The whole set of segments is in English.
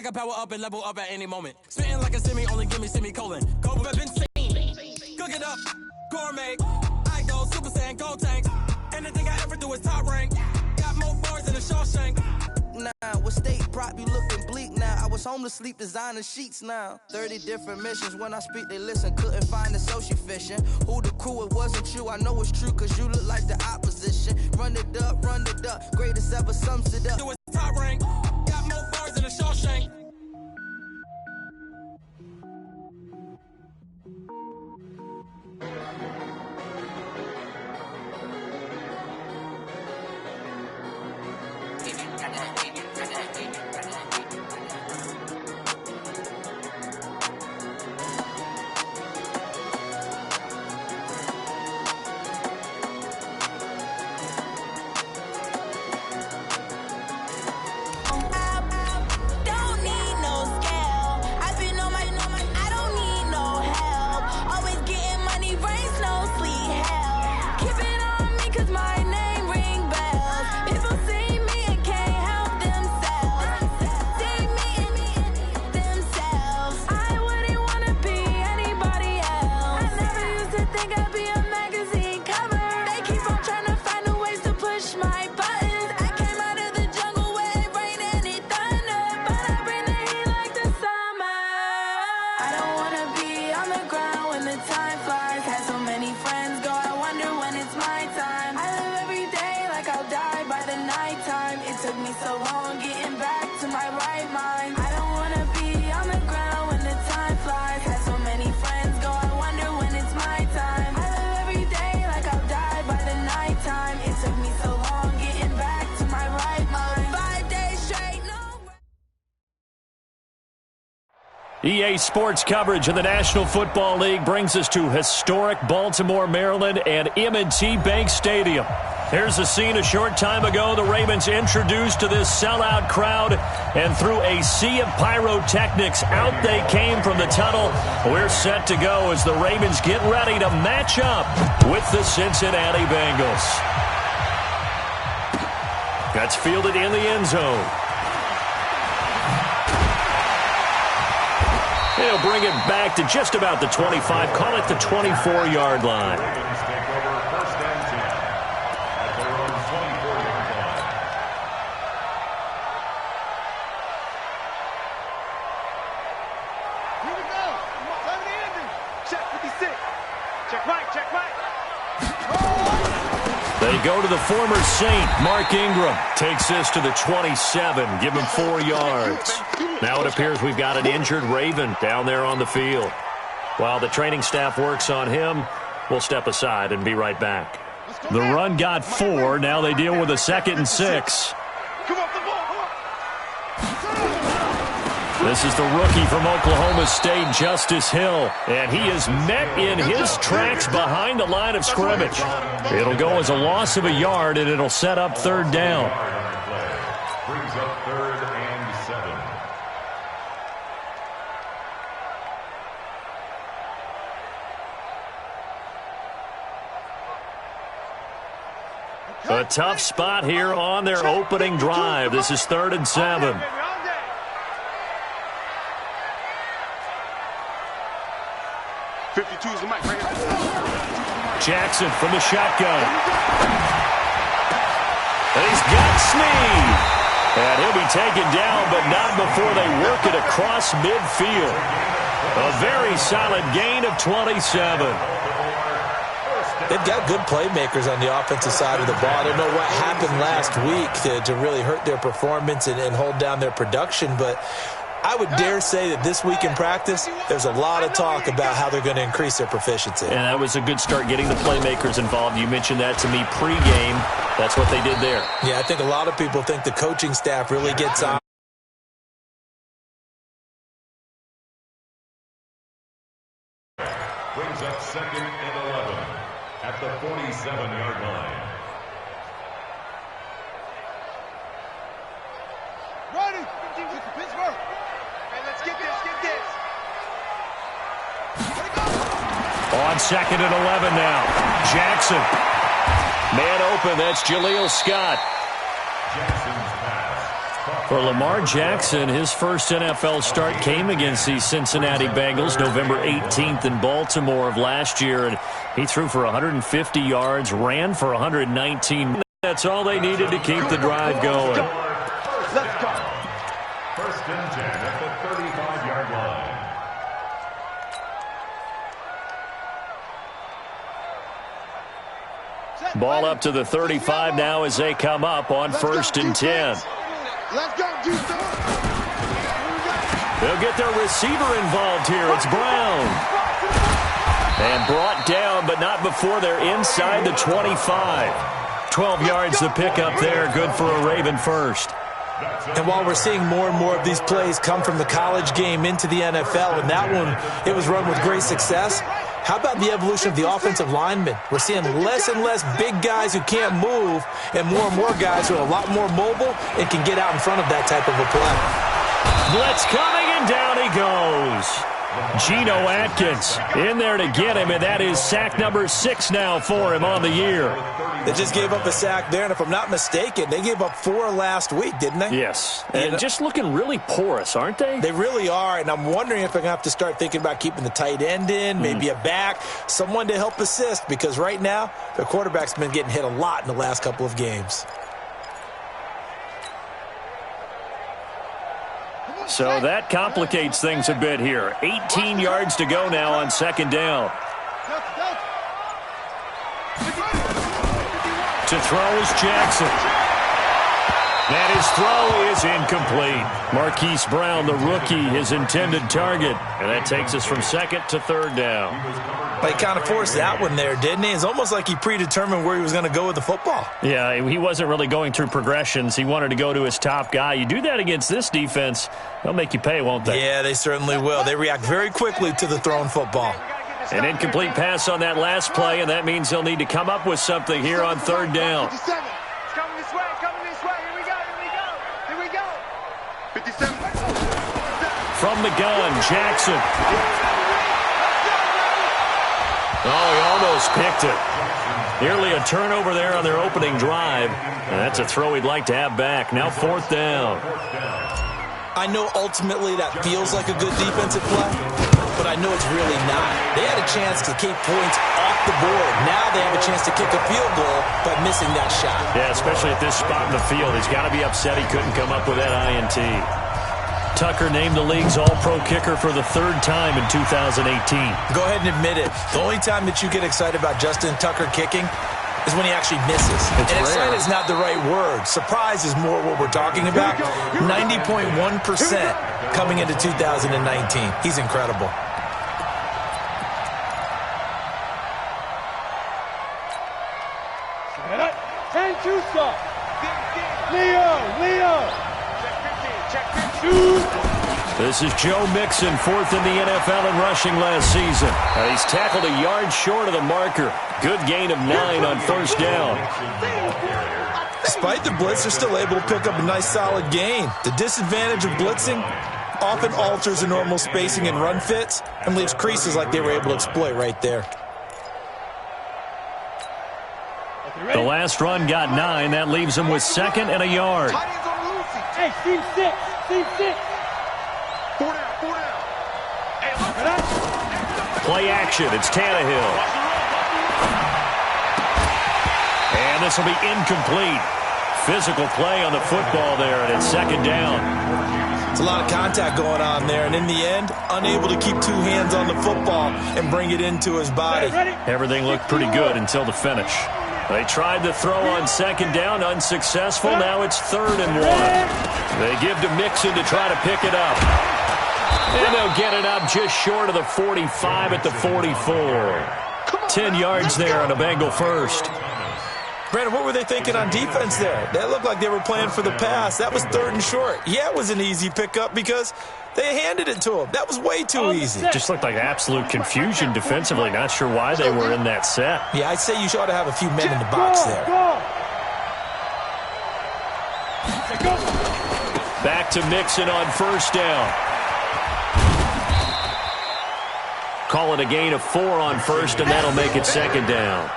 can power up and level up at any moment. Spitting like a semi, only give me semicolon. Go with insane. Cook it up, gourmet. I go Super Saiyan, gold tanks. Anything I ever do is top rank. Got more bars than a Shawshank. Nah, with state prop, you looking bleak now. I was home to sleep, designing sheets now. 30 different missions, when I speak, they listen. Couldn't find the social fishing. Who the crew, it wasn't you. I know it's true, cause you look like the opposition. Run it up, greatest ever sums it up. Do it top rank. Got more bars than a Shawshank. EA Sports coverage of the National Football League brings us to historic Baltimore, Maryland, and M&T Bank Stadium. Here's a scene a short time ago. The Ravens introduced to this sellout crowd, and through a sea of pyrotechnics, out they came from the tunnel. We're set to go as the Ravens get ready to match up with the Cincinnati Bengals. That's fielded in the end zone. They'll bring it back to just about the 25, call it the 24-yard line. Ravens take over first and 10 at their own 24-yard line. Here we go. Time to end it. Check 56. Check right. They go to the former Saint. Mark Ingram takes this to the 27. Give him 4 yards. Now it appears we've got an injured Raven down there on the field. While the training staff works on him, we'll step aside and be right back. The run got 4. Now they deal with a 2nd and 6. This is the rookie from Oklahoma State, Justice Hill, and he is met in his tracks behind the line of scrimmage. It'll go as a loss of a yard, and it'll set up 3rd down. Brings up 3rd and 7. A tough spot here on their opening drive. This is 3rd and 7. Jackson from the shotgun. And he's got Snead. And he'll be taken down, but not before they work it across midfield. A very solid gain of 27. They've got good playmakers on the offensive side of the ball. I don't know what happened last week to really hurt their performance and hold down their production, but I would dare say that this week in practice, there's a lot of talk about how they're going to increase their proficiency. And that was a good start, getting the playmakers involved. You mentioned that to me pregame. That's what they did there. Yeah, I think a lot of people think the coaching staff really gets on. Brings up 2nd and 11 at the 47-yard line. Ready. Pittsburgh. Hey, let's get this. On 2nd and 11 now. Jackson. Man open. That's Jaleel Scott. Jackson's pass caught For Lamar Jackson, his first NFL start came against the Cincinnati Bengals November 18th in Baltimore of last year, and he threw for 150 yards, ran for 119. That's all they needed to keep the drive going. Let's go. First and 10 at the 35-yard line. Ball up to the 35 now as they come up on first and 10. Let's go, They'll get their receiver involved here. It's Brown. And brought down, but not before they're inside the 25. 12 yards to pick up there. Good for a Raven first. And while we're seeing more and more of these plays come from the college game into the NFL, and that one, it was run with great success, how about the evolution of the offensive linemen? We're seeing less and less big guys who can't move and more guys who are a lot more mobile and can get out in front of that type of a play. Blitz coming, and down he goes. Geno Atkins in there to get him, and that is sack number 6 now for him on the year. They just gave up a sack there, and if I'm not mistaken, they gave up 4 last week, didn't they? Yes, and just looking really porous, aren't they? They really are, and I'm wondering if they're going to have to start thinking about keeping the tight end in, maybe a back, someone to help assist, because right now, their quarterback's been getting hit a lot in the last couple of games. So that complicates things a bit here. 18 yards to go now on second down. To throw is Jackson. And his throw is incomplete. Marquise Brown, the rookie, his intended target. And that takes us from second to third down. But he kind of forced that one there, didn't he? It's almost like he predetermined where he was going to go with the football. Yeah, he wasn't really going through progressions. He wanted to go to his top guy. You do that against this defense, they'll make you pay, won't they? Yeah, they certainly will. They react very quickly to the thrown football. An incomplete pass on that last play, and that means they'll need to come up with something here on third down. It's coming this way, Here we go. 57. From the gun, Jackson. Oh, he almost picked it. Nearly a turnover there on their opening drive. And that's a throw he'd like to have back. Now fourth down. I know ultimately that feels like a good defensive play, but I know it's really not. They had a chance to keep points off the board. Now they have a chance to kick a field goal by missing that shot. Yeah, especially at this spot in the field. He's got to be upset he couldn't come up with that INT. Tucker named the league's all-pro kicker for the third time in 2018. Go ahead and admit it. The only time that you get excited about Justin Tucker kicking is when he actually misses. It's and rare. excited is not the right word. Surprise is more what we're talking about. 90.1% coming into 2019. He's incredible. And two stop. Leo. Check 15. This is Joe Mixon, fourth in the NFL in rushing last season. He's tackled a yard short of the marker. Good gain of 9 on first down. Despite the blitz, they're still able to pick up a nice solid gain. The disadvantage of blitzing often alters the normal spacing and run fits and leaves creases like they were able to exploit right there. The last run got 9. That leaves him with second and a yard. Hey, team 6. 4 down. Play action. It's Tannehill. And this will be incomplete. Physical play on the football there, and it's second down. It's a lot of contact going on there, and in the end, unable to keep 2 hands on the football and bring it into his body. Everything looked pretty good until the finish. They tried to throw on second down, unsuccessful. Now it's 3rd and 1. They give to Mixon to try to pick it up. And they'll get it up just short of the 45 at the 44. 10 yards there on a Bengal first. Brandon, what were they thinking on defense there? That looked like they were playing for the pass. That was 3rd and short. Yeah, it was an easy pickup because they handed it to him. That was way too easy. Just looked like absolute confusion defensively. Not sure why they were in that set. Yeah, I'd say you ought to have a few men in the box there. Back to Mixon on first down. Call it a gain of 4 on first, and that'll make it second down.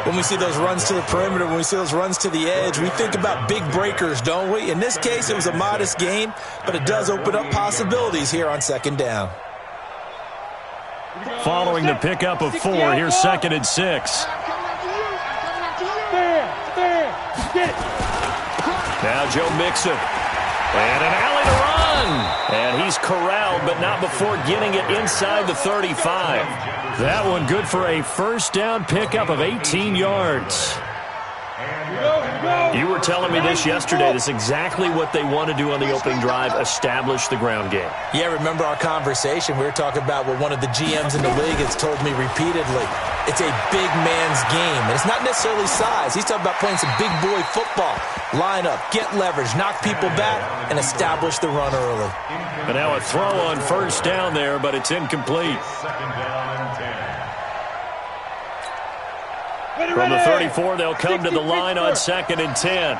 When we see those runs to the perimeter, when we see those runs to the edge, we think about big breakers, don't we? In this case, it was a modest gain, but it does open up possibilities here on second down. Following the pickup of 4, here's 2nd and 6. Now Joe Mixon. And an alley to run. And he's corralled, but not before getting it inside the 35. That one good for a first down pickup of 18 yards. You were telling me this yesterday. This is exactly what they want to do on the opening drive, establish the ground game. Yeah, remember our conversation? We were talking about what one of the GMs in the league has told me repeatedly. It's a big man's game. And it's not necessarily size. He's talking about playing some big boy football. Line up, get leverage, knock people back, and establish the run early. And now a throw on first down there, but it's incomplete. From the 34, they'll come to the line on 2nd and 10.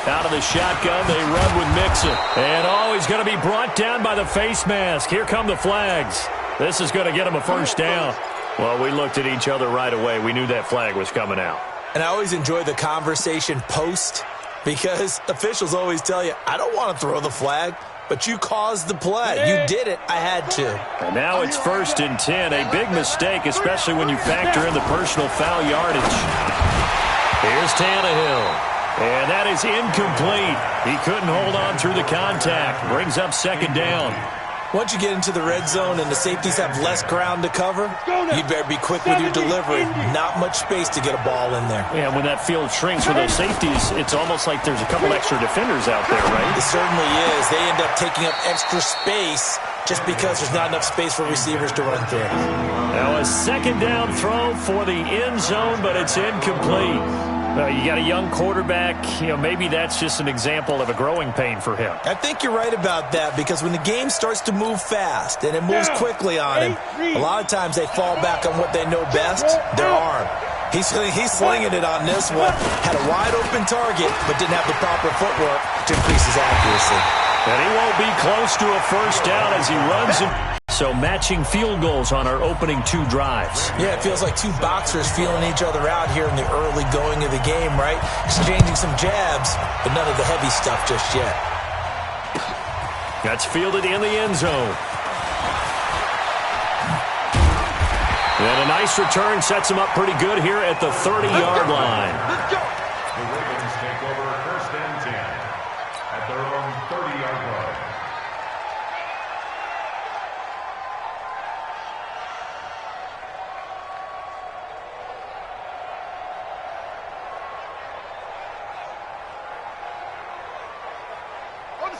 Out of the shotgun, they run with Mixon. And, he's going to be brought down by the face mask. Here come the flags. This is going to get him a first down. Well, we looked at each other right away. We knew that flag was coming out. And I always enjoy the conversation post because officials always tell you, I don't want to throw the flag. But you caused the play. You did it. I had to. And now it's 1st and 10. A big mistake, especially when you factor in the personal foul yardage. Here's Tannehill. And that is incomplete. He couldn't hold on through the contact. Brings up 2nd down. Once you get into the red zone and the safeties have less ground to cover, you better be quick with your delivery. Not much space to get a ball in there. Yeah, when that field shrinks for those safeties, it's almost like there's a couple extra defenders out there, right? It certainly is. They end up taking up extra space just because there's not enough space for receivers to run through. Now a 2nd down throw for the end zone, but it's incomplete. You got a young quarterback. Maybe that's just an example of a growing pain for him. I think you're right about that because when the game starts to move fast and it moves quickly on him, a lot of times they fall back on what they know best, their arm. He's slinging it on this one. Had a wide-open target, but didn't have the proper footwork to increase his accuracy. And he won't be close to a first down as he runs it. So matching field goals on our opening 2 drives. Yeah, it feels like 2 boxers feeling each other out here in the early going of the game, right? Exchanging some jabs, but none of the heavy stuff just yet. That's fielded in the end zone. And a nice return sets him up pretty good here at the 30-yard line. Let's go. The Ravens take over 1st and 10 at their own 30-yard line.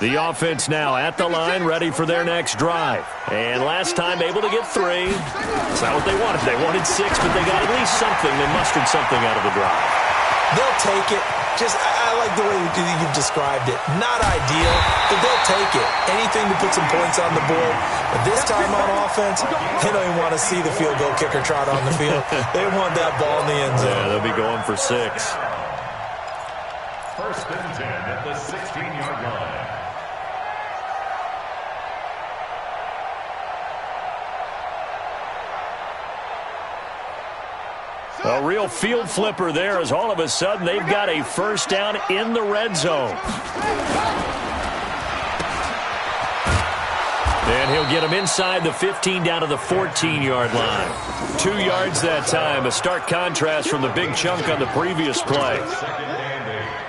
The offense now at the line, ready for their next drive. And last time able to get 3. It's not what they wanted. They wanted 6, but they got at least something. They mustered something out of the drive. They'll take it. I like the way you've described it. Not ideal, but they'll take it. Anything to put some points on the board. But this time on offense, they don't even want to see the field goal kicker trot on the field. They want that ball in the end zone. Yeah, they'll be going for 6. 1st and 10 at the 16-yard line. A real field flipper there as all of a sudden they've got a first down in the red zone. And he'll get him inside the 15 down to the 14-yard line. 2 yards that time, a stark contrast from the big chunk on the previous play.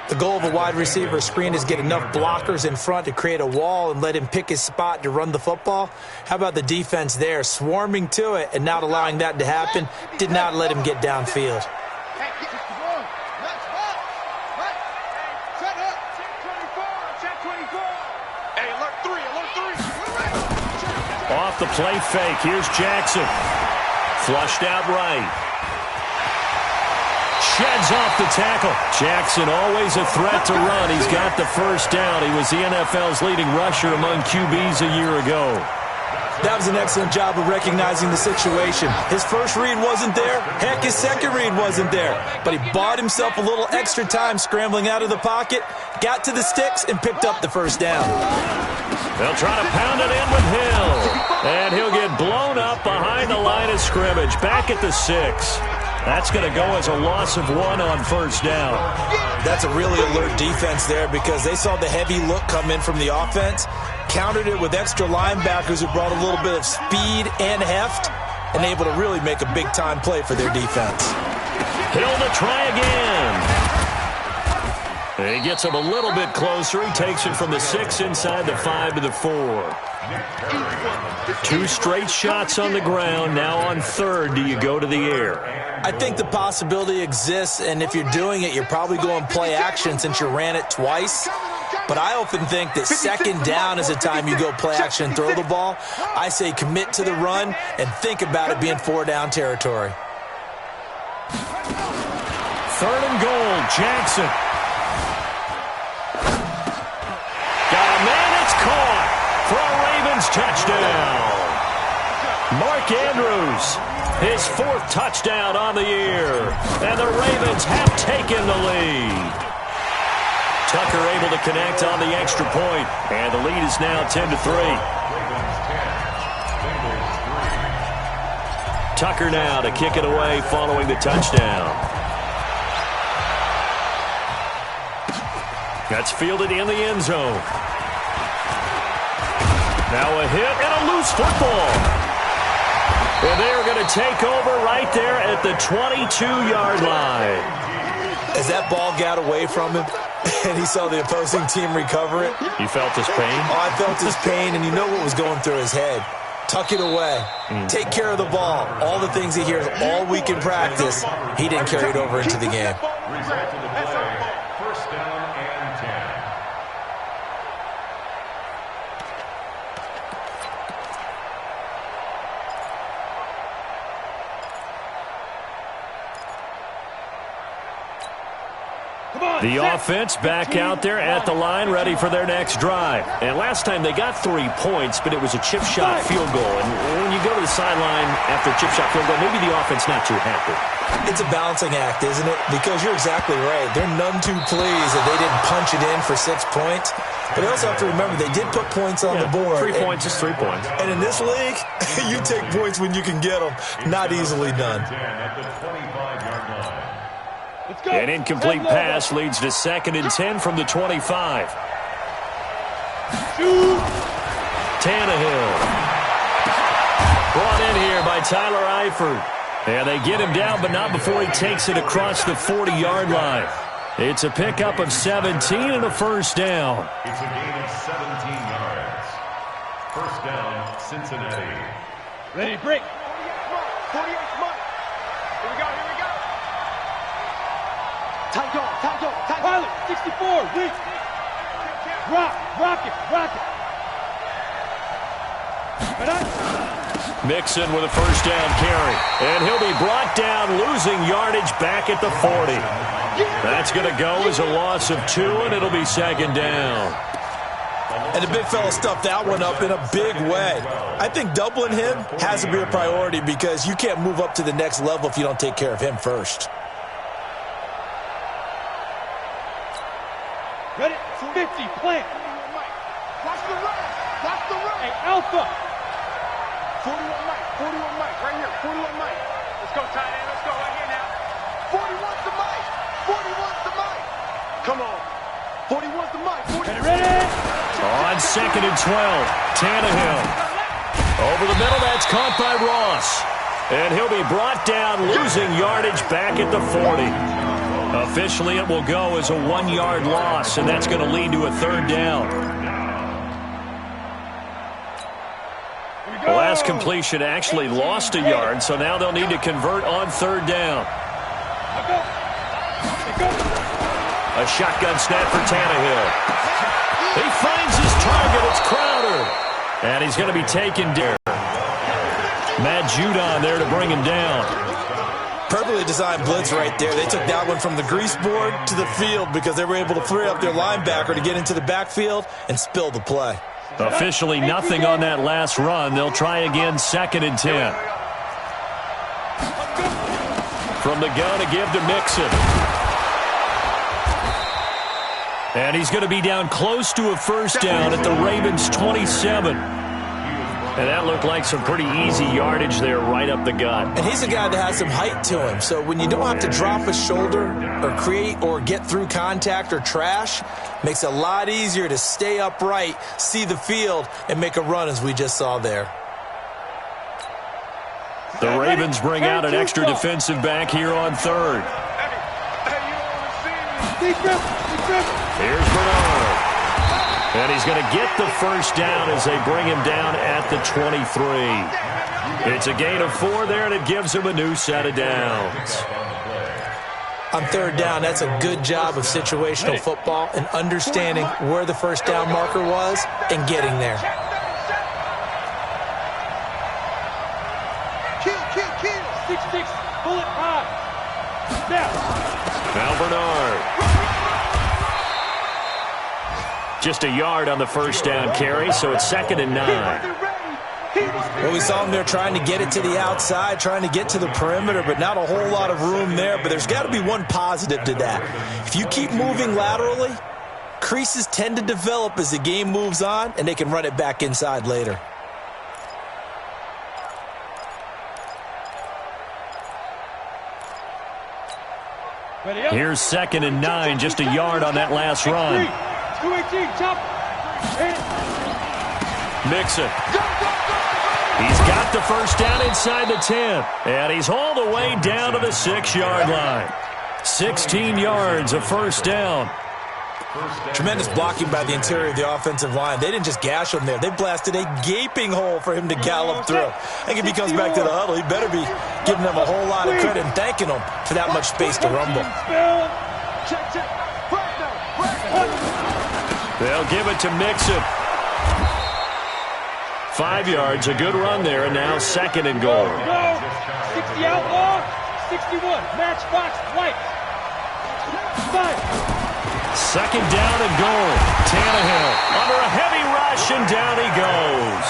The goal of a wide receiver screen is get enough blockers in front to create a wall and let him pick his spot to run the football. How about the defense there, swarming to it and not allowing that to happen? Did not let him get downfield. Off the play fake, here's Jackson. Flushed out right. Sheds off the tackle. Jackson always a threat to run. He's got the first down. He was the NFL's leading rusher among QBs a year ago. That was an excellent job of recognizing the situation. His first read wasn't there. Heck, his second read wasn't there. But he bought himself a little extra time scrambling out of the pocket, got to the sticks, and picked up the first down. They'll try to pound it in with Hill. And he'll get blown up up behind the line of scrimmage, back at the 6. That's going to go as a loss of 1 on first down. That's a really alert defense there because they saw the heavy look come in from the offense, countered it with extra linebackers who brought a little bit of speed and heft, and able to really make a big-time play for their defense. Hill to try again. He gets him a little bit closer. He takes it from the 6 inside the 5 to the 4. 2 straight shots on the ground. Now on third, do you go to the air? I think the possibility exists, and if you're doing it, you're probably going play action since you ran it twice. But I often think that second down is the time you go play action and throw the ball. I say commit to the run and think about it being 4-down territory. Third and goal, Jackson. Got a man, it's caught for a Ravens touchdown. Mark Andrews, his 4th touchdown on the year, and the Ravens have taken the lead. Tucker able to connect on the extra point, and the lead is now 10-3. Tucker now to kick it away following the touchdown. That's fielded in the end zone. Now a hit and a loose football. And they are going to take over right there at the 22-yard line. As that ball got away from him and he saw the opposing team recover it. You felt his pain? Oh, I felt his pain, and you know what was going through his head. Tuck it away. Take care of the ball. All the things he hears all week in practice, he didn't carry it over into the game. First down and 10. The offense back out there at the line, ready for their next drive. And last time they got 3 points, but it was a chip shot field goal. And when you go to the sideline after a chip shot field goal, maybe the offense not too happy. It's a balancing act, isn't it? Because you're exactly right. They're none too pleased that they didn't punch it in for 6 points. But they also have to remember they did put points on the board. 3 points is 3 points. And in this league, you take points when you can get them. Not easily done. An incomplete pass leads to 2nd and 10 from the 25. Tannehill. Brought in here by Tyler Eifert. And they get him down, but not before he takes it across the 40-yard line. It's a pickup of 17 and a first down. It's a gain of 17 yards. First down, Cincinnati. Ready, break. 48 month. Here we go, here we go. Tight dog. Pilot, 64, weak. Rock it. Mixon with a first down carry. And he'll be brought down, losing yardage back at the 40. That's going to go as a loss of 2, and it'll be 2nd down. And the big fella stuffed that one up in a big way. I think doubling him has to be a priority because you can't move up to the next level if you don't take care of him first. Ready? 50, plant. Watch the run. Hey, Alpha. 41 Mike, right here. 41 Mike. Let's go, tight end. Let's go right here now. 41's the Mike. Come on. 41's the Mike. Ready? On 2nd and 12, Tannehill. Over the middle, that's caught by Ross. And he'll be brought down, losing yardage back at the 40. Officially, it will go as a 1-yard loss, and that's going to lead to a 3rd down. The last completion actually lost a yard, so now they'll need to convert on 3rd down. A shotgun snap for Tannehill. He finds his target. It's Crowder. And he's going to be taken down. Matt Judon there to bring him down. Perfectly designed blitz right there. They took that one from the grease board to the field because they were able to free up their linebacker to get into the backfield and spill the play. Officially nothing on that last run. They'll try again, 2nd and 10. From the gun to give to Mixon. And he's going to be down close to a first down at the Ravens' 27. And that looked like some pretty easy yardage there right up the gut. And he's a guy that has some height to him. So when you don't have to drop a shoulder or create or get through contact or trash, makes it a lot easier to stay upright, see the field, and make a run as we just saw there. The Ravens bring out an extra defensive back here on third. Here's Bernard. And he's going to get the first down as they bring him down at the 23. It's a gain of 4 there, and it gives him a new set of downs. On third down, that's a good job of situational football and understanding where the first down marker was and getting there. Kill. 6-6, bullet high. Now Bernard. Just a yard on the first down carry, so it's 2nd and 9. Well, we saw him there trying to get it to the outside, trying to get to the perimeter, but not a whole lot of room there. But there's got to be one positive to that. If you keep moving laterally, creases tend to develop as the game moves on, and they can run it back inside later. Here's 2nd and 9, just a yard on that last run. 218, chop. Mixon. He's got the first down inside the 10, and he's hauled away down to the 6-yard line. 16 yards of first down. Tremendous blocking by the interior of the offensive line. They didn't just gash him there. They blasted a gaping hole for him to gallop through. I think if he comes back to the huddle, he better be giving them a whole lot of credit and thanking them for that much space to rumble. They'll give it to Mixon. 5 yards, a good run there, and now 2nd and goal. 60 outlaw, 61, matchbox, white. 5. 2nd down and goal. Tannehill under a heavy rush, and down he goes.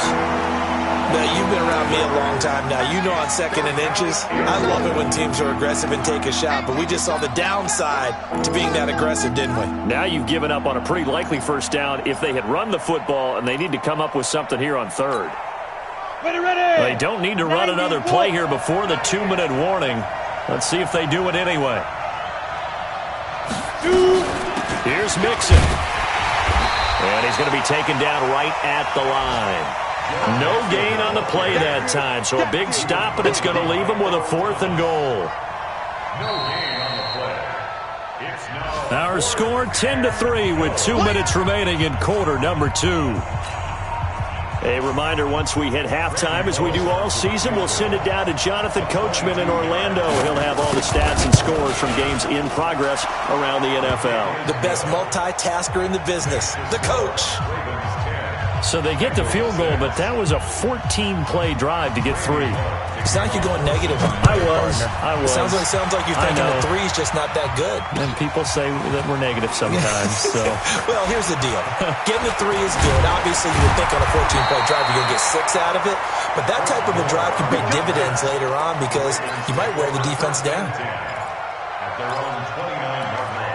Now, you've been around me a long time now. You know on 2nd and inches, I love it when teams are aggressive and take a shot, but we just saw the downside to being that aggressive, didn't we? Now you've given up on a pretty likely first down if they had run the football, and they need to come up with something here on third. Ready. They don't need to run another play here before the 2-minute warning. Let's see if they do it anyway. 2. Here's Mixon. And he's going to be taken down right at the line. No gain on the play that time, so a big stop, and it's going to leave him with a 4th and goal. No gain on the play. It's now Our score 10-3 with 2 minutes remaining in quarter number 2. A reminder, once we hit halftime, as we do all season, we'll send it down to Jonathan Coachman in Orlando. He'll have all the stats and scores from games in progress around the NFL. The best multitasker in the business, the coach. So they get the field goal, but that was a 14-play drive to get 3. It's not like you're going negative on I was. It sounds like you're thinking the 3's just not that good. And people say that we're negative sometimes. So, well, here's the deal. Getting the 3 is good. Obviously, you would think on a 14-play drive you're going to get 6 out of it. But that type of a drive can pay dividends later on because you might wear the defense down. at their own 29-yard line.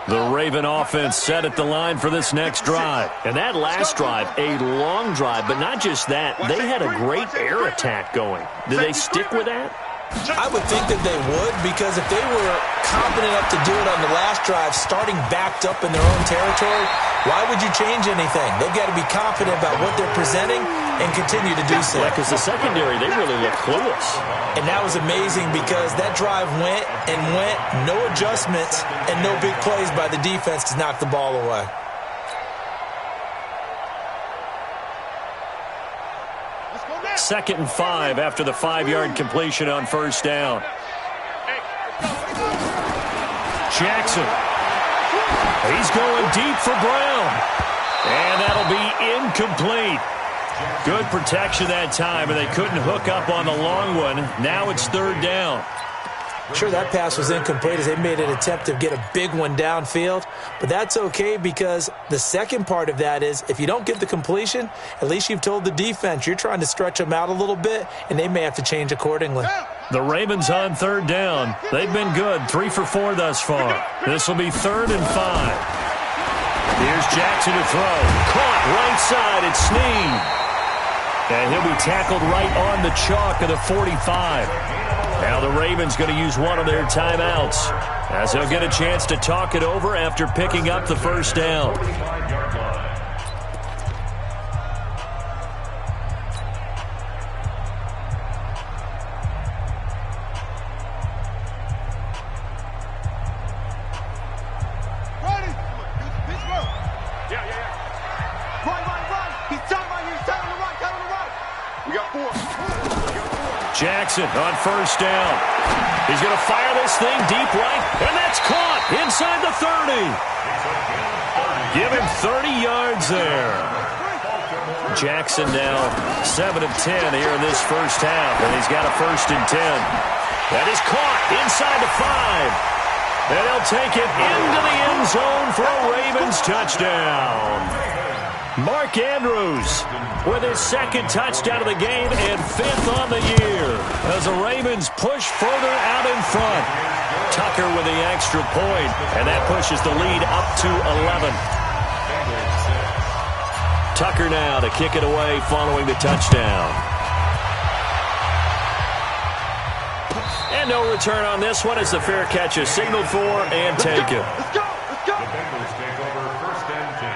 The Raven offense set at the line for this next drive. And that last drive, a long drive, but not just that. They had a great air attack going. Did they stick with that? I would think that they would, because if they were confident enough to do it on the last drive, starting backed up in their own territory, why would you change anything? They've got to be confident about what they're presenting and continue to do so. Yeah, because the secondary, they really looked clueless. And that was amazing because that drive went and went, no adjustments and no big plays by the defense to knock the ball away. Second and 5 after the 5-yard completion on first down. Jackson. He's going deep for Brown. And that'll be incomplete. Good protection that time, and they couldn't hook up on the long one. Now it's third down. Sure, that pass was incomplete as they made an attempt to get a big one downfield, but that's okay because the second part of that is if you don't get the completion, at least you've told the defense you're trying to stretch them out a little bit, and they may have to change accordingly. The Ravens on third down. They've been good, 3 for 4 thus far. This will be 3rd and 5. Here's Jackson to throw. Caught right side. It's Snead. And he'll be tackled right on the chalk of the 45. Now the Ravens going to use one of their timeouts, as they'll get a chance to talk it over after picking up the first down. Jackson on first down. He's going to fire this thing deep right, and that's caught inside the 30. Give him 30 yards there. Jackson now 7 of 10 here in this first half, and he's got a 1st and 10. That is caught inside the 5. And he'll take it into the end zone for a Ravens touchdown. Mark Andrews with his 2nd touchdown of the game and 5th on the year as the Ravens push further out in front. Tucker with the extra point, and that pushes the lead up to 11. Tucker now to kick it away following the touchdown. And no return on this one as the fair catch is signaled for and taken. Let's go! The Bengals take over 1st and 10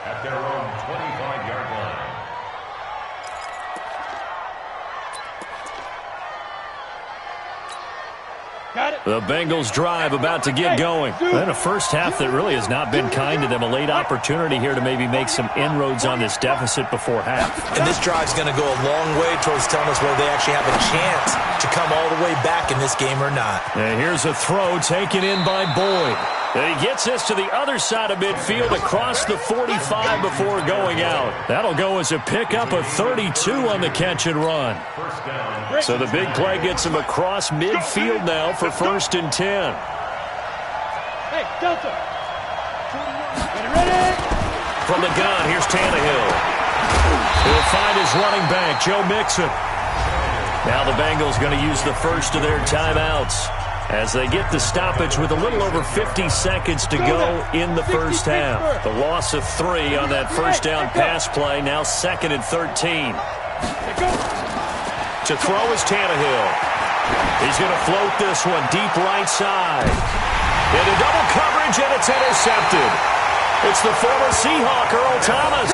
at their own 25-yard line. The Bengals drive about to get going. And a first half that really has not been kind to them. A late opportunity here to maybe make some inroads on this deficit before half. And this drive's going to go a long way towards telling us whether they actually have a chance to come all the way back in this game or not. And here's a throw taken in by Boyd. And he gets this to the other side of midfield across the 45 before going out. That'll go as a pickup of 32 on the catch and run. So the big play gets him across midfield now for 1st and 10. Hey, Delta. Ready? From the gun, here's Tannehill. He'll find his running back, Joe Mixon. Now the Bengals going to use the first of their timeouts as they get the stoppage with a little over 50 seconds to go in the first half. The loss of 3 on that first down pass play, now 2nd and 13. To throw is Tannehill. He's going to float this one deep right side. Into double coverage, and it's intercepted. It's the former Seahawk, Earl Thomas.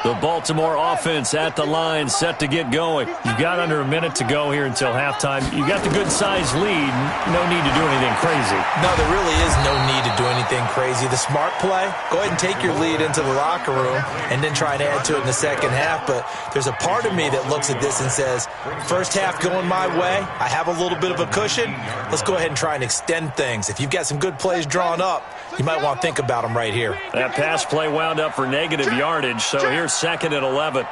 The Baltimore offense at the line, set to get going. You've got under a minute to go here until halftime. You've got the good-sized lead. No need to do anything crazy. No, there really is no need to do anything crazy. The smart play, go ahead and take your lead into the locker room and then try and add to it in the second half. But there's a part of me that looks at this and says, first half going my way, I have a little bit of a cushion. Let's go ahead and try and extend things. If you've got some good plays drawn up, you might want to think about them right here. That pass play wound up for negative yardage, so here's 2nd and 11.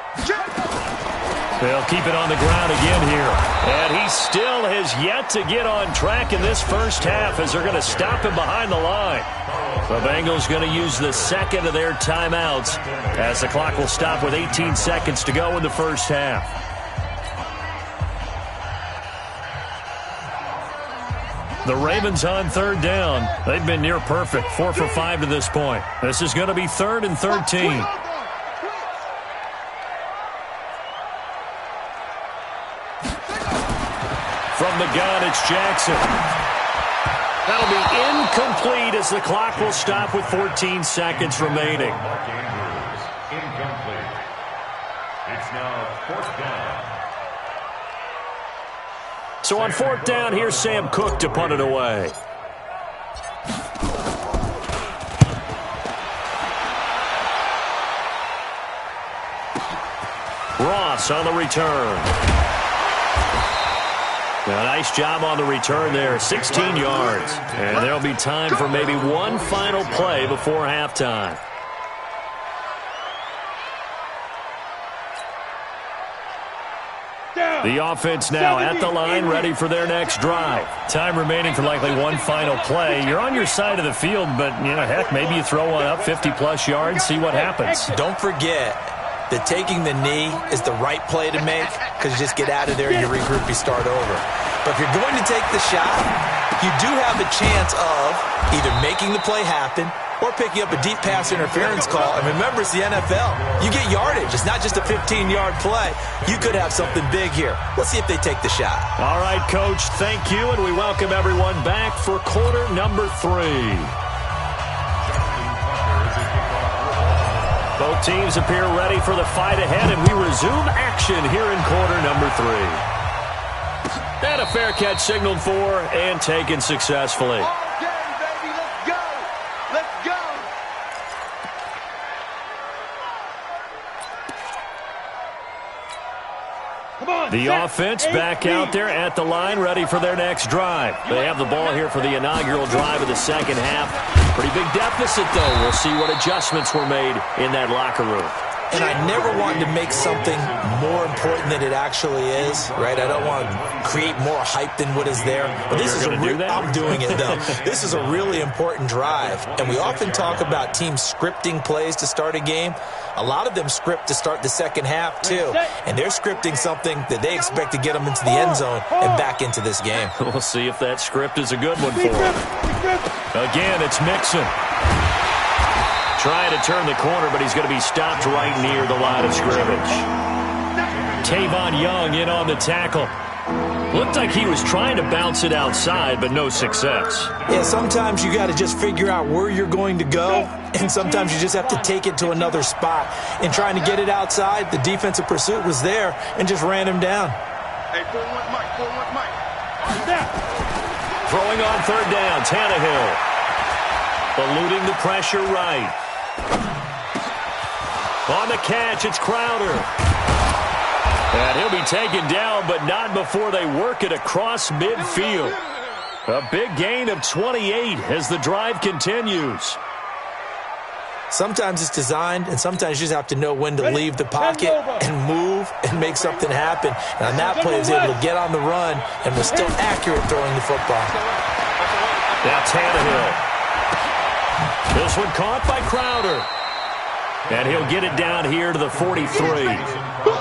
They'll keep it on the ground again here. And he still has yet to get on track in this first half as they're going to stop him behind the line. The Bengals going to use the 2nd of their timeouts as the clock will stop with 18 seconds to go in the first half. The Ravens on third down. They've been near perfect, 4 for 5 to this point. This is going to be 3rd and 13. From the gun, it's Jackson. That'll be incomplete as the clock will stop with 14 seconds remaining. Mark Andrews, incomplete. It's now 4th down. So on 4th down, here's Sam Cook to punt it away. Ross on the return. A nice job on the return there, 16 yards. And there'll be time for maybe one final play before halftime. The offense now at the line, ready for their next drive. Time remaining for likely one final play. You're on your side of the field, but, heck, maybe you throw one up 50-plus yards, see what happens. Don't forget, that taking the knee is the right play to make because you just get out of there, you regroup, you start over. But if you're going to take the shot, you do have a chance of either making the play happen or picking up a deep pass interference call. And remember, it's the NFL. You get yardage. It's not just a 15-yard play. You could have something big here. Let's see if they take the shot. All right, Coach, thank you, and we welcome everyone back for quarter number 3. Both teams appear ready for the fight ahead, and we resume action here in quarter number 3. And a fair catch signaled for and taken successfully. The offense back out there at the line, ready for their next drive. They have the ball here for the inaugural drive of the second half. Pretty big deficit, though. We'll see what adjustments were made in that locker room. And I never want to make something more important than it actually is, right? I don't want to create more hype than what is there. But this is I'm doing it, though. This is a really important drive. And we often talk about teams scripting plays to start a game. A lot of them script to start the second half, too. And they're scripting something that they expect to get them into the end zone and back into this game. We'll see if that script is a good one for them. Again, it's Mixon. Trying to turn the corner, but he's going to be stopped right near the line of scrimmage. Tavon Young in on the tackle. Looked like he was trying to bounce it outside, but no success. Yeah, sometimes you got to just figure out where you're going to go, and sometimes you just have to take it to another spot. In trying to get it outside, the defensive pursuit was there and just ran him down. Hey, 4-1 Mike, 4-1 Mike. Throwing on third down, Tannehill. Eluding the pressure right. On the catch, it's Crowder. And he'll be taken down, but not before they work it across midfield. A big gain of 28 as the drive continues. Sometimes it's designed, and sometimes you just have to know when to leave the pocket and move and make something happen. And on that play, he was able to get on the run and was still accurate throwing the football. Now Tannehill. This one caught by Crowder. And he'll get it down here to the 43.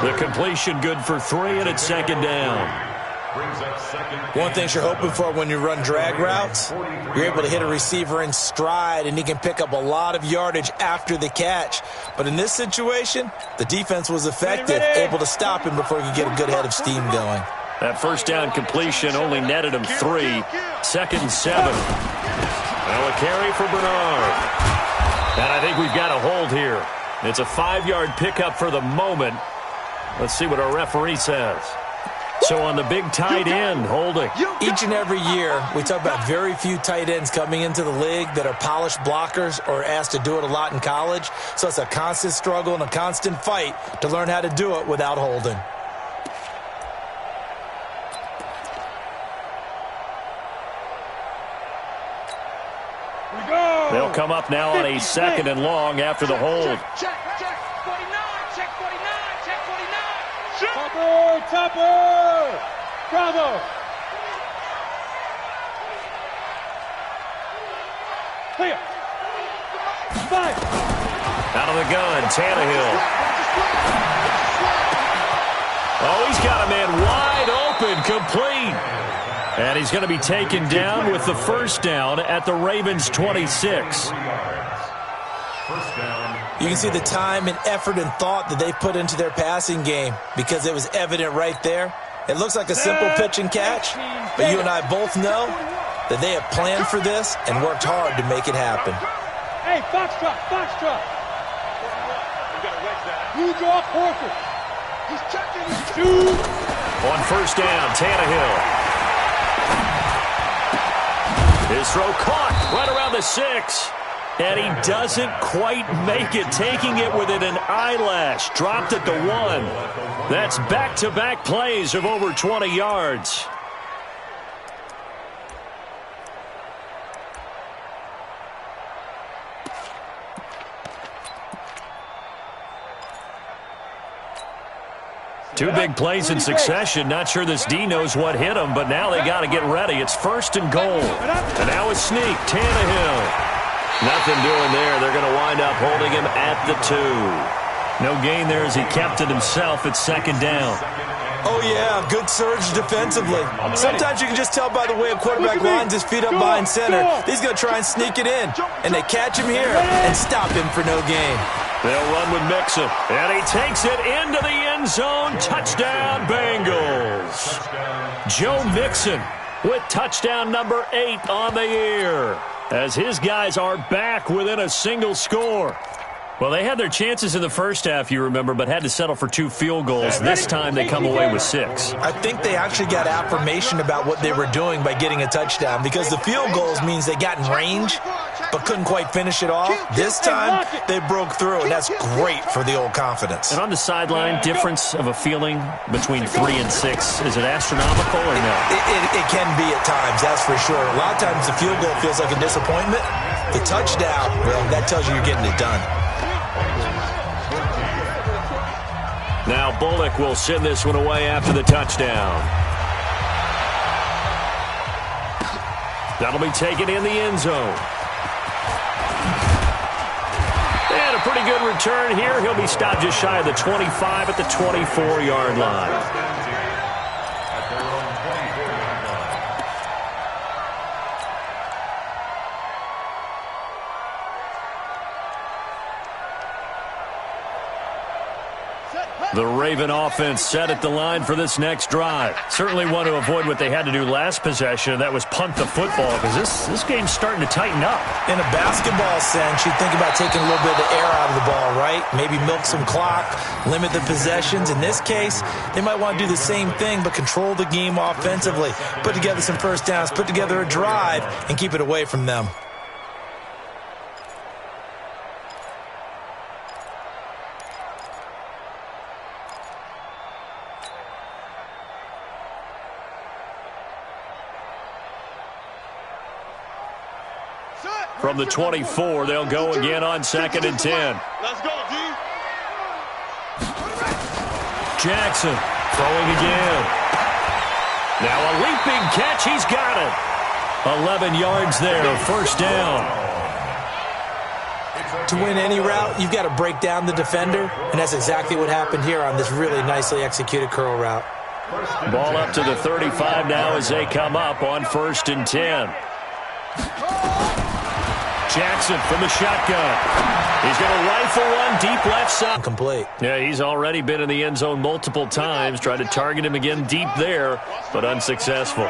The completion good for 3, and it's second down. One thing you're hoping for when you run drag routes, you're able to hit a receiver in stride, and he can pick up a lot of yardage after the catch. But in this situation, the defense was effective, able to stop him before he could get a good head of steam going. That first down completion only netted him 3. Second and 7. Well, a carry for Bernard. And I think we've got a hold here. It's a 5-yard pickup for the moment. Let's see what our referee says. So on the big tight end, holding. Each and every year, we talk about very few tight ends coming into the league that are polished blockers or asked to do it a lot in college. So it's a constant struggle and a constant fight to learn how to do it without holding. They'll come up now on a second and long after the hold. Check 49, check 49, check 49. Topper! Bravo! Clear. 5. Out of the gun, Tannehill. Oh, he's got a man wide open, complete. And he's going to be taken down with the first down at the Ravens' 26. You can see the time and effort and thought that they put into their passing game because it was evident right there. It looks like a simple pitch and catch, but you and I both know that they have planned for this and worked hard to make it happen. Hey, foxtrot. You draw Horford. He's checking his shoes. On first down, Tannehill. His throw caught right around the 6. And he doesn't quite make it, taking it within an eyelash. Dropped at the 1. That's back-to-back plays of over 20 yards. Two big plays in succession. Not sure this D knows what hit him, but now they got to get ready. It's first and goal. And now a sneak. Tannehill. Nothing doing there. They're going to wind up holding him at the 2. No gain there as he kept it himself at second down. Oh, yeah, good surge defensively. Sometimes you can just tell by the way a quarterback lines his feet up behind center. He's going to try and sneak it in, and they catch him here and stop him for no gain. They'll run with Mixon, and he takes it into the end zone. Touchdown, Bengals. Joe Mixon with touchdown number 8 on the year, as his guys are back within a single score. Well, they had their chances in the first half, you remember, but had to settle for 2 field goals. This time they come away with 6. I think they actually got affirmation about what they were doing by getting a touchdown, because the field goals means they got in range but couldn't quite finish it off. This time they broke through, and that's great for the old confidence. And on the sideline, difference of a feeling between 3 and 6, is it astronomical or no? It can be at times, that's for sure. A lot of times the field goal feels like a disappointment. The touchdown, well, that tells you you're getting it done. Now Bullock will send this one away after the touchdown. That'll be taken in the end zone. And a pretty good return here. He'll be stopped just shy of the 25 at the 24-yard line. The Raven offense set at the line for this next drive. Certainly want to avoid what they had to do last possession, and that was punt the football, because this game's starting to tighten up. In a basketball sense, you think about taking a little bit of the air out of the ball, right? Maybe milk some clock, limit the possessions. In this case, they might want to do the same thing, but control the game offensively. Put together some first downs, put together a drive, and keep it away from them. From the 24, they'll go again on 2nd and 10. Let's go, D. Jackson throwing again. Now a leaping catch. He's got it. 11 yards there. First down. To win any route, you've got to break down the defender, and that's exactly what happened here on this really nicely executed curl route. Ball up to the 35 now as they come up on 1st and 10. Jackson from the shotgun. He's going to rifle one deep left side. Complete. Yeah, he's already been in the end zone multiple times. Tried to target him again deep there, but unsuccessful.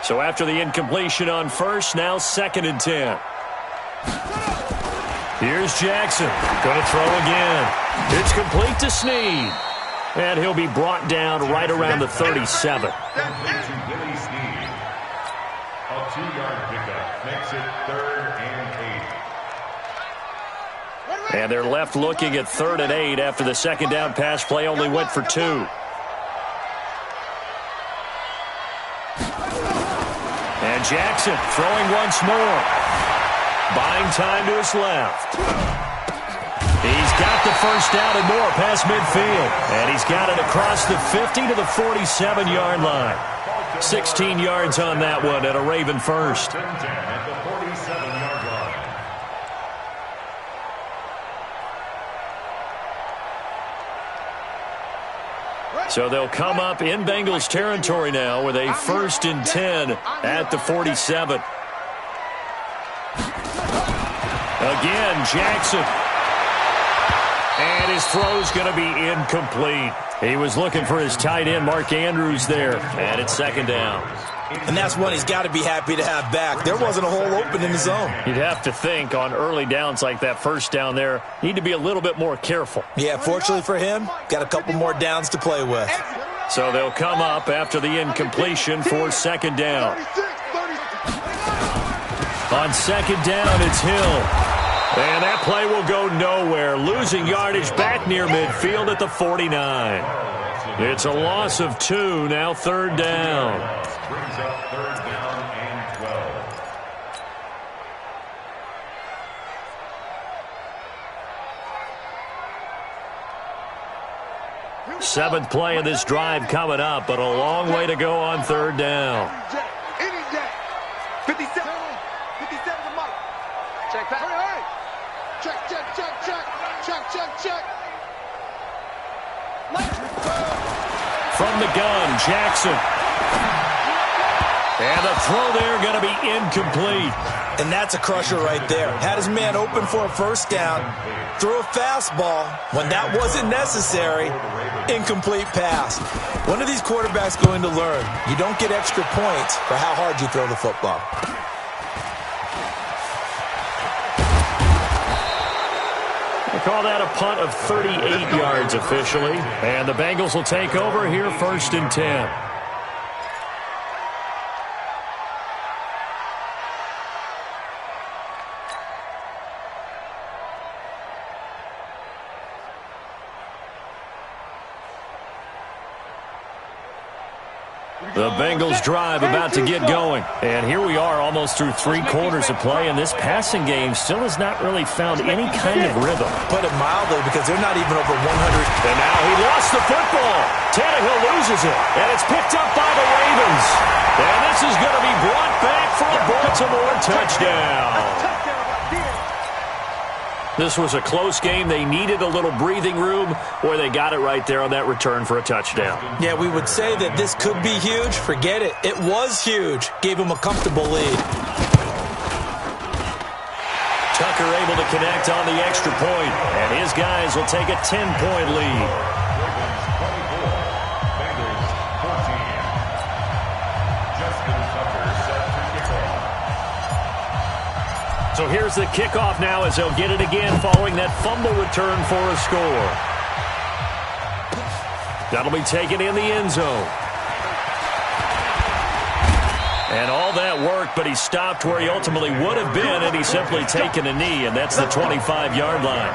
So after the incompletion on 1st, now 2nd and 10. Here's Jackson. Going to throw again. It's complete to Snead. And he'll be brought down right around the 37. A 2-yard pickup makes it 3rd and 8. And they're left looking at 3rd and 8 after the second down pass play only went for 2. And Jackson throwing once more. Buying time to his left. He's got the first down and more past midfield. And he's got it across the 50 to the 47-yard line. 16 yards on that one at a Raven first. At the 47-yard line. So they'll come up in Bengals territory now with a 1st and 10 at the 47. Again, Jackson. And his throw's going to be incomplete. He was looking for his tight end, Mark Andrews, there. And it's 2nd down. And that's one he's got to be happy to have back. There wasn't a hole open in the zone. You'd have to think on early downs like that first down there, need to be a little bit more careful. Yeah, fortunately for him, got a couple more downs to play with. So they'll come up after the incompletion for 2nd down. On 2nd down, it's Hill. And that play will go nowhere. Losing yardage back near midfield at the 49. It's a loss of 2, now 3rd down. Brings up 3rd down and 12. 7th play of this drive coming up, but a long way to go on 3rd down. 57 to Mike. Check back. Check. from the gun, Jackson. And the throw there going to be incomplete. And that's a crusher right there. Had his man open for a first down, threw a fastball. When that wasn't necessary, incomplete pass. When are these quarterbacks going to learn? You don't get extra points for how hard you throw the football. They call that a punt of 38 yards officially. And the Bengals will take over here 1st and 10. The Bengals drive about to get going. And here we are almost through 3 quarters of play, and this passing game still has not really found any kind of rhythm. Put it mildly, because they're not even over 100. And now he lost the football. Tannehill loses it, and it's picked up by the Ravens. And this is going to be brought back for a Baltimore touchdown. This was a close game. They needed a little breathing room, or they got it right there on that return for a touchdown. Yeah, we would say that this could be huge. Forget it. It was huge. Gave him a comfortable lead. Tucker able to connect on the extra point, and his guys will take a 10-point lead. So here's the kickoff now as they'll get it again following that fumble return for a score. That'll be taken in the end zone. And all that worked, but he stopped where he ultimately would have been, and he's simply taken a knee, and that's the 25-yard line.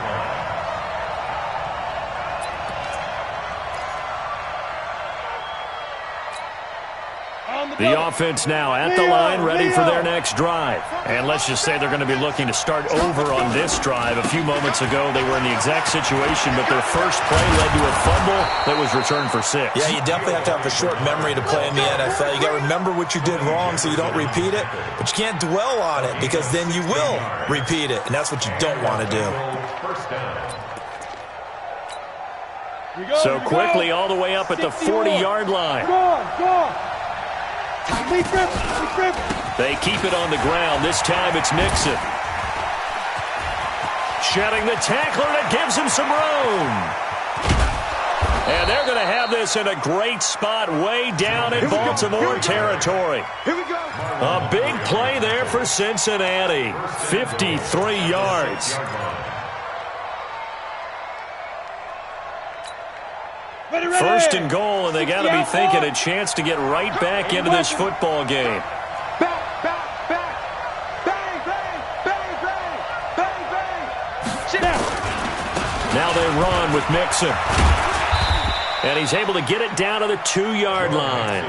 The offense now at the line, ready for their next drive. And let's just say they're going to be looking to start over on this drive. A few moments ago, they were in the exact situation, but their first play led to a fumble that was returned for 6. Yeah, you definitely have to have a short memory to play in the NFL. You got to remember what you did wrong so you don't repeat it, but you can't dwell on it because then you will repeat it, and that's what you don't want to do. So quickly all the way up at the 40-yard line. They keep it on the ground. This time it's Mixon. Shedding the tackler that gives him some room. And they're going to have this in a great spot way down in Baltimore territory. A big play there for Cincinnati. 53 yards. First and goal, and they got to be thinking a chance to get right back into this football game. Now they run with Mixon. And he's able to get it down to the 2-yard line.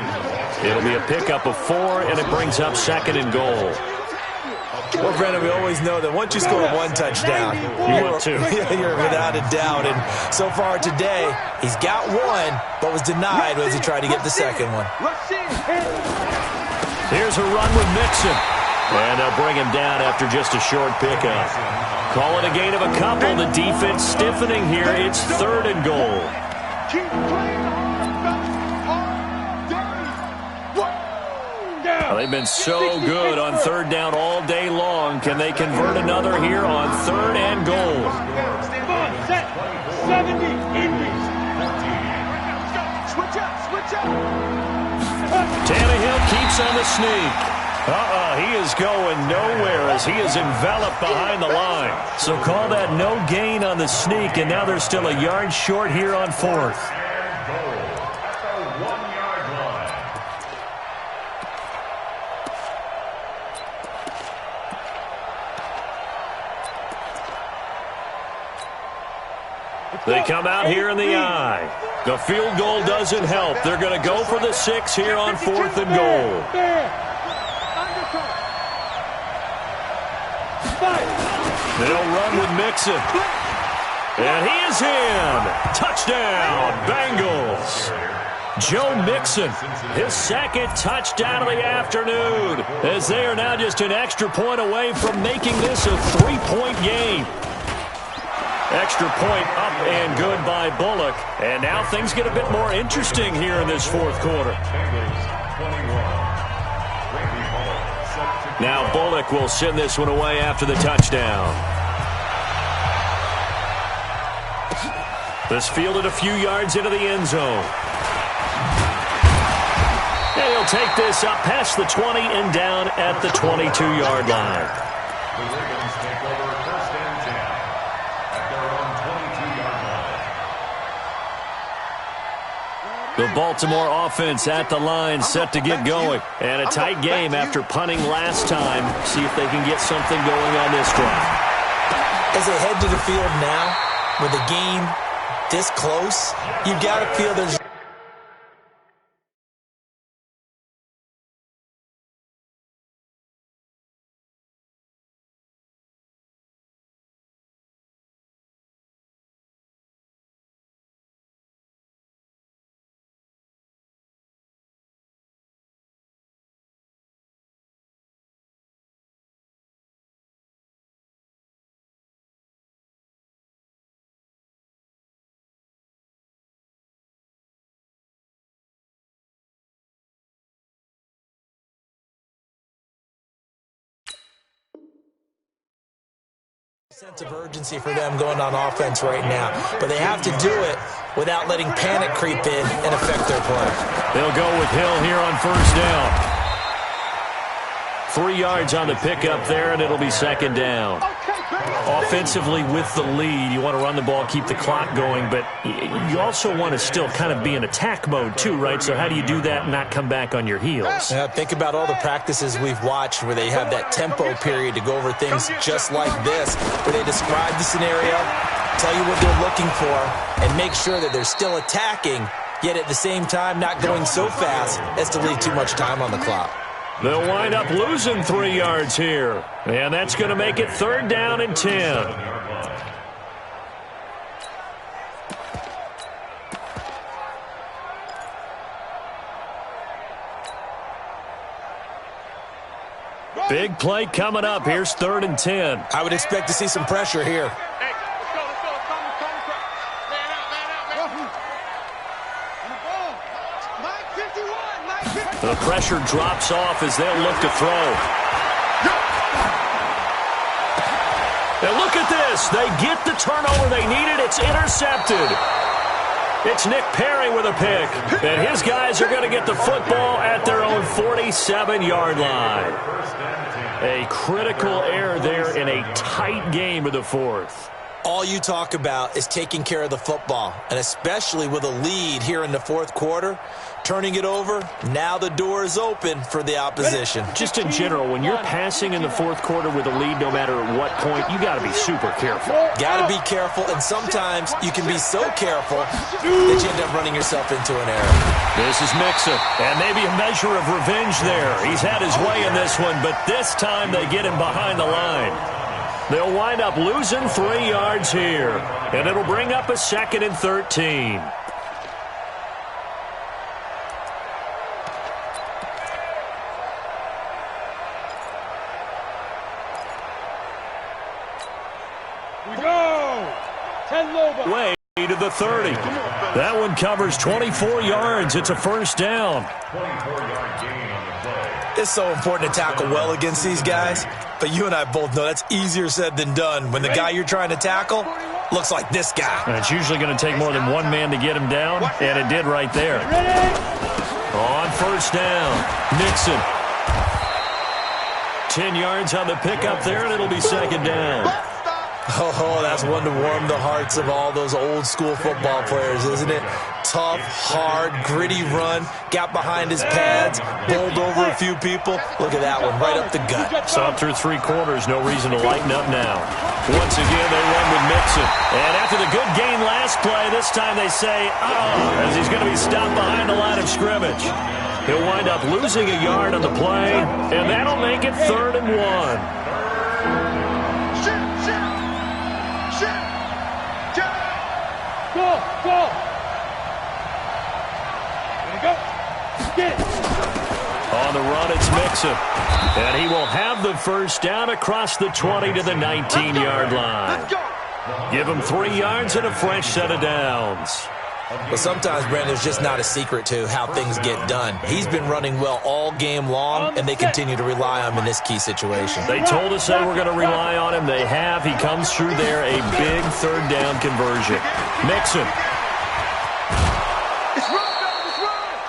It'll be a pickup of 4, and it brings up 2nd and goal. Well, Brendan, we always know that once you score 1 touchdown, you're without a doubt. And so far today, he's got 1, but was denied as he tried to get the second one. Here's a run with Mixon. And they'll bring him down after just a short pickup. Call it a gain of a couple. The defense stiffening here. It's 3rd and goal. They've been so good on 3rd down all day long. Can they convert another here on 3rd and goal? Tannehill keeps on the sneak. He is going nowhere as he is enveloped behind the line. So call that no gain on the sneak, and now they're still a yard short here on 4th. They come out here in the eye. The field goal doesn't help. They're going to go for the 6 here on 4th and goal. They'll run with Mixon. And he is in. Touchdown, Bengals. Joe Mixon, his 2nd touchdown of the afternoon, as they are now just an extra point away from making this a 3-point game. Extra point up and good by Bullock. And now things get a bit more interesting here in this fourth quarter. Now Bullock will send this one away after the touchdown. This fielded a few yards into the end zone. And he'll take this up past the 20 and down at the 22-yard line. The Ravens take over first and 10 at their own 22-yard line. The Baltimore offense at the line, set to get going. And a tight game after punting last time. See if they can get something going on this drive. As they head to the field now, with the game this close, you've got to feel there's sense of urgency for them going on offense right now. But they have to do it without letting panic creep in and affect their play. They'll go with Hill here on first down. 3 yards on the pickup there, and it'll be second down. Offensively with the lead, you want to run the ball, keep the clock going, but you also want to still kind of be in attack mode too, right? So how do you do that and not come back on your heels? Yeah, think about all the practices we've watched where they have that tempo period to go over things just like this, where they describe the scenario, tell you what they're looking for, and make sure that they're still attacking, yet at the same time not going so fast as to leave too much time on the clock. They'll wind up losing 3 yards here. And that's going to make it third down and 10. Big play coming up. Here's third and 10. I would expect to see some pressure here. The pressure drops off as they'll look to throw. And look at this. They get the turnover they needed. It's intercepted. It's Nick Perry with a pick. And his guys are going to get the football at their own 47-yard line. A critical error there in a tight game of the fourth. All you talk about is taking care of the football, and especially with a lead here in the fourth quarter, turning it over, now the door is open for the opposition. Just in general, when you're passing in the fourth quarter with a lead, no matter at what point, you got to be super careful. Got to be careful, and sometimes you can be so careful that you end up running yourself into an error. This is Mixon, and maybe a measure of revenge there. He's had his way in this one, but this time they get him behind the line. They'll wind up losing 3 yards here, and it'll bring up a second and 13. Way to the 30. That one covers 24 yards. It's a first down. 24-yard gain on the play. It's so important to tackle well against these guys, but you and I both know that's easier said than done when the guy you're trying to tackle looks like this guy. And it's usually going to take more than one man to get him down, and it did right there. On first down, Mixon. 10 yards on the pickup there, and it'll be second down. Oh, that's one to warm the hearts of all those old-school football players, isn't it? Tough, hard, gritty run, got behind his pads, bowled over a few people. Look at that one, right up the gut. So up through 3 quarters, no reason to lighten up now. Once again, they run with Mixon. And after the good gain last play, this time they say, as he's going to be stopped behind the line of scrimmage. He'll wind up losing a yard on the play, and that'll make it 3rd and 1. Go! Get it. On the run, it's Mixon. And he will have the first down across the 20 to the 19-yard line. Let's go. Give him 3 yards and a fresh set of downs. Well, sometimes, Brandon, it's just not a secret to how things get done. He's been running well all game long, and they continue to rely on him in this key situation. They told us they were going to rely on him. They have. He comes through there, a big third down conversion. Mixon.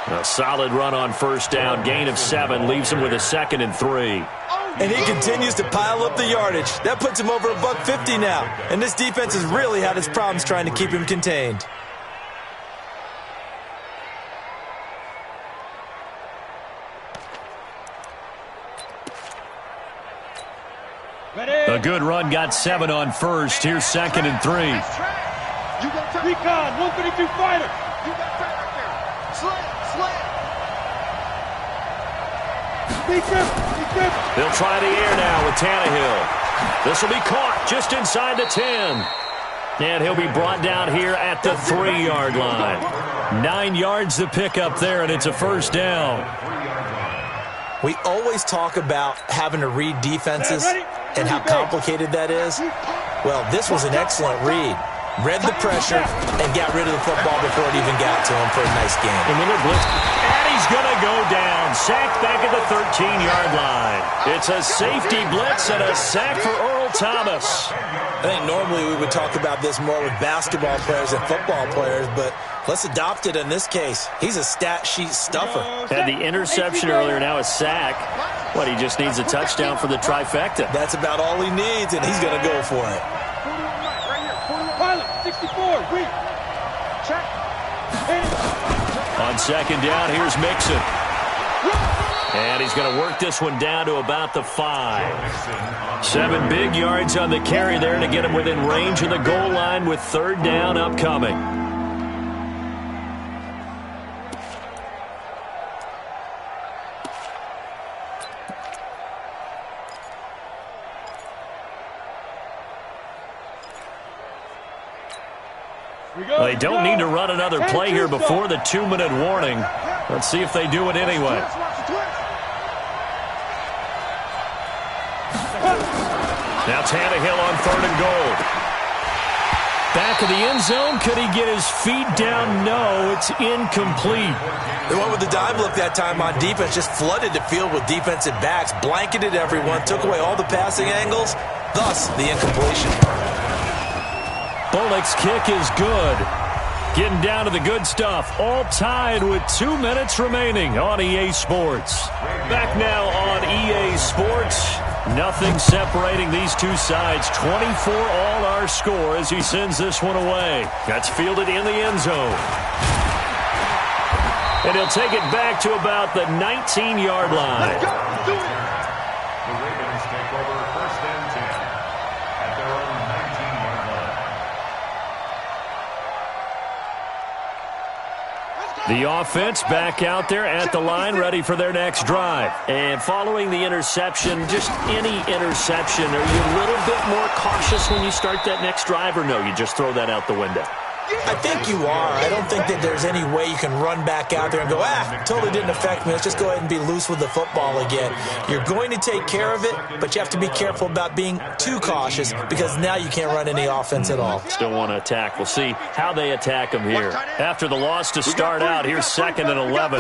A solid run on first down. Gain of 7 leaves him with a 2nd and 3. And he continues to pile up the yardage. That puts him over $150 now. And this defense has really had its problems trying to keep him contained. A good run got 7 on first. Here's 2nd and 3. Recon, 132 fighter. You got that right there. Slant. They'll try the air now with Tannehill. This will be caught just inside the 10. And he'll be brought down here at the 3-yard line. 9 yards to pick up there, and it's a first down. We always talk about having to read defenses and how complicated that is. Well, this was an excellent read. Read the pressure and got rid of the football before it even got to him for a nice game. And then blitz, and he's going to go down. Sacked back at the 13-yard line. It's a safety blitz and a sack for Earl Thomas. I think normally we would talk about this more with basketball players and football players, but let's adopt it in this case. He's a stat sheet stuffer. Had the interception earlier, now a sack. What, he just needs a touchdown for the trifecta. That's about all he needs, and he's going to go for it. 64, weak. Check. On 2nd down, here's Mixon. And he's going to work this one down to about the 5. 7 big yards on the carry there to get him within range of the goal line with 3rd down upcoming. They don't need to run another play here before the 2-minute warning. Let's see if they do it anyway. Now Tannehill on 3rd and goal. Back of the end zone. Could he get his feet down? No, it's incomplete. They went with the dive look that time on defense, just flooded the field with defensive backs, blanketed everyone, took away all the passing angles, thus the incompletion. Bullock's kick is good. Getting down to the good stuff. All tied with 2 minutes remaining on EA Sports. Back now on EA Sports. Nothing separating these two sides. 24 all our score as he sends this one away. That's fielded in the end zone. And he'll take it back to about the 19-yard line. The Ravens take over 1st and 10 at their own 19-yard line. The offense back out there at the line, ready for their next drive. And following the interception, just any interception, are you a little bit more cautious when you start that next drive, or no, you just throw that out the window? I think you are. I don't think that there's any way you can run back out there and go, totally didn't affect me. Let's just go ahead and be loose with the football again. You're going to take care of it, but you have to be careful about being too cautious because now you can't run any offense at all. Still want to attack. We'll see how they attack him here. After the loss to start out, here's 2nd and 11.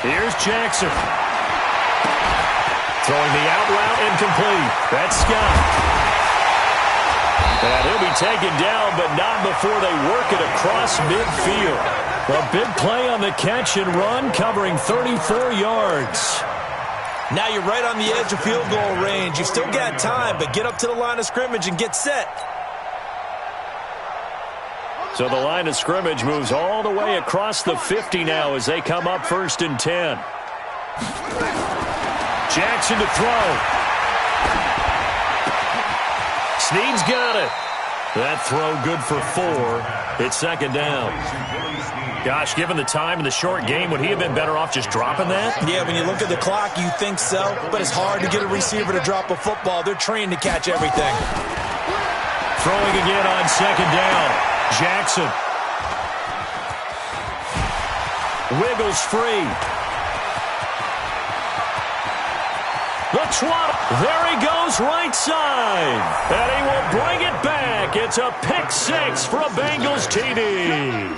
Here's Jackson. Throwing the out route incomplete. That's Scott. And he'll be taken down, but not before they work it across midfield. A big play on the catch and run, covering 34 yards. Now you're right on the edge of field goal range. You've still got time, but get up to the line of scrimmage and get set. So the line of scrimmage moves all the way across the 50 now as they come up 1st and 10. Jackson to throw. Snead's got it. That throw good for 4. It's 2nd down. Gosh, given the time in the short game, would he have been better off just dropping that? Yeah, when you look at the clock, you think so, but it's hard to get a receiver to drop a football. They're trained to catch everything. Throwing again on 2nd down. Jackson. Wiggles free. The takes one. There he goes right side. And he will bring it back. It's a pick six for a Bengals TD.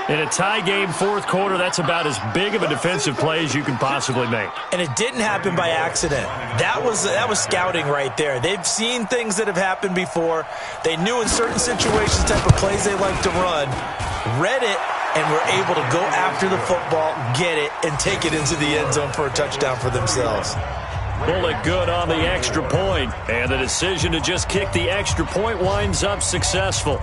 In a tie game, fourth quarter, that's about as big of a defensive play as you can possibly make. And it didn't happen by accident. That was scouting right there. They've seen things that have happened before. They knew in certain situations the type of plays they like to run, read it, and were able to go after the football, get it, and take it into the end zone for a touchdown for themselves. Bullet good on the extra point, and the decision to just kick the extra point winds up successful.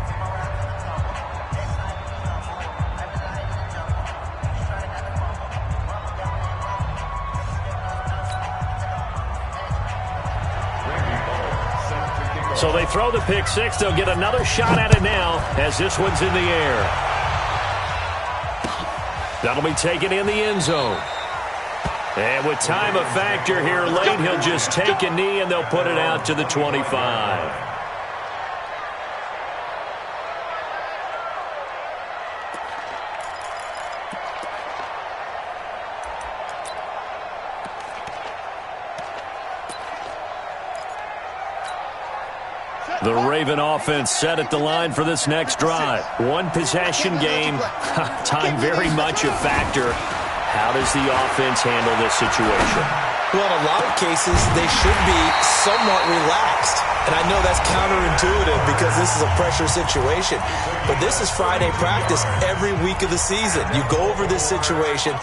So they throw the pick six. They'll get another shot at it now as this one's in the air. That'll be taken in the end zone. And with time a factor here late, he'll just take a knee and they'll put it out to the 25. The Raven offense set at the line for this next drive. One possession game. Time very much a factor. How does the offense handle this situation? Well, in a lot of cases, they should be somewhat relaxed. And I know that's counterintuitive because this is a pressure situation. But this is Friday practice every week of the season. You go over this situation,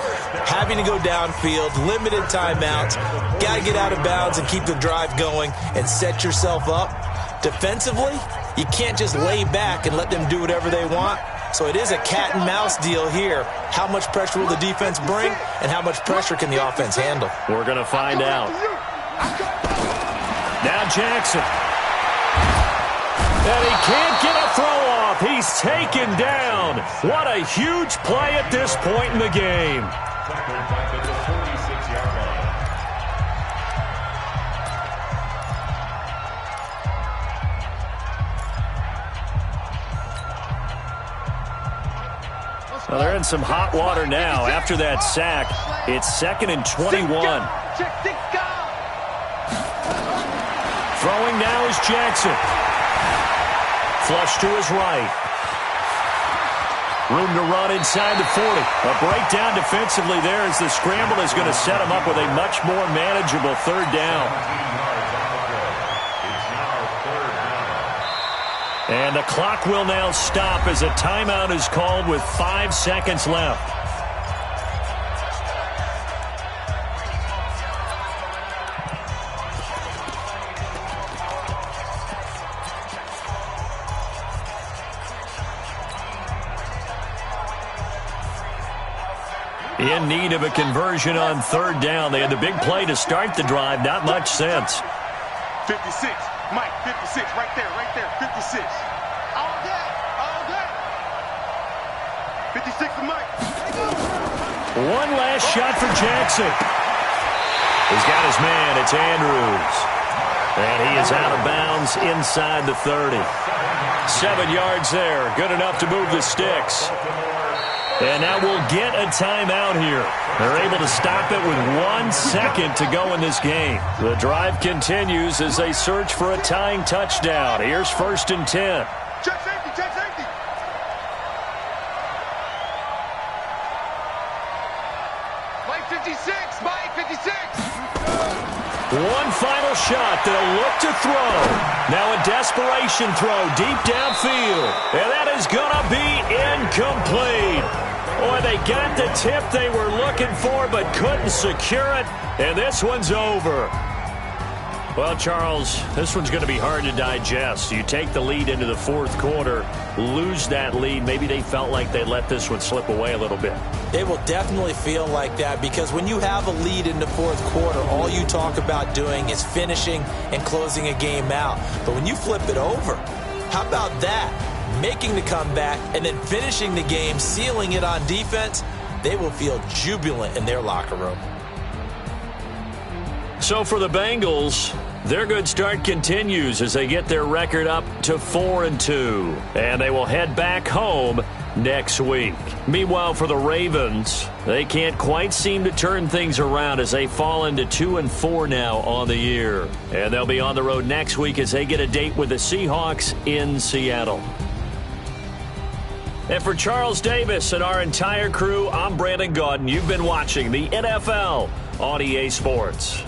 having to go downfield, limited timeouts, got to get out of bounds and keep the drive going and set yourself up. Defensively, you can't just lay back and let them do whatever they want. So it is a cat and mouse deal here. How much pressure will the defense bring, and how much pressure can the offense handle? We're going to find out. Now Jackson. And he can't get a throw off. He's taken down. What a huge play at this point in the game. Well, they're in some hot water now. After that sack, it's 2nd and 21. Throwing now is Jackson. Flush to his right. Room to run inside the 40. A breakdown defensively there as the scramble is going to set him up with a much more manageable third down. And the clock will now stop as a timeout is called with 5 seconds left. In need of a conversion on third down. They had the big play to start the drive. Not much sense. 56. Mike, 56, right there, 56. All day. 56 to Mike. One last shot for Jackson. He's got his man. It's Andrews. And he is out of bounds inside the 30. 7 yards there. Good enough to move the sticks. And now we'll get a timeout here. They're able to stop it with 1 second to go in this game. The drive continues as they search for a tying touchdown. Here's 1st and 10. Check safety, check safety. Mike 56, Mike 56. One final shot. They'll look to throw. Now a desperation throw deep downfield. And that is going to be incomplete. Boy, they got the tip they were looking for but couldn't secure it. And this one's over. Well, Charles, this one's going to be hard to digest. You take the lead into the fourth quarter, lose that lead. Maybe they felt like they let this one slip away a little bit. It will definitely feel like that because when you have a lead in the fourth quarter, all you talk about doing is finishing and closing a game out. But when you flip it over, how about that? Making the comeback and then finishing the game, sealing it on defense, they will feel jubilant in their locker room. So for the Bengals, their good start continues as they get their record up to 4-2. And they will head back home next week. Meanwhile, for the Ravens, they can't quite seem to turn things around as they fall into 2-4 now on the year. And they'll be on the road next week as they get a date with the Seahawks in Seattle. And for Charles Davis and our entire crew, I'm Brandon Gaudin. You've been watching the NFL on EA Sports.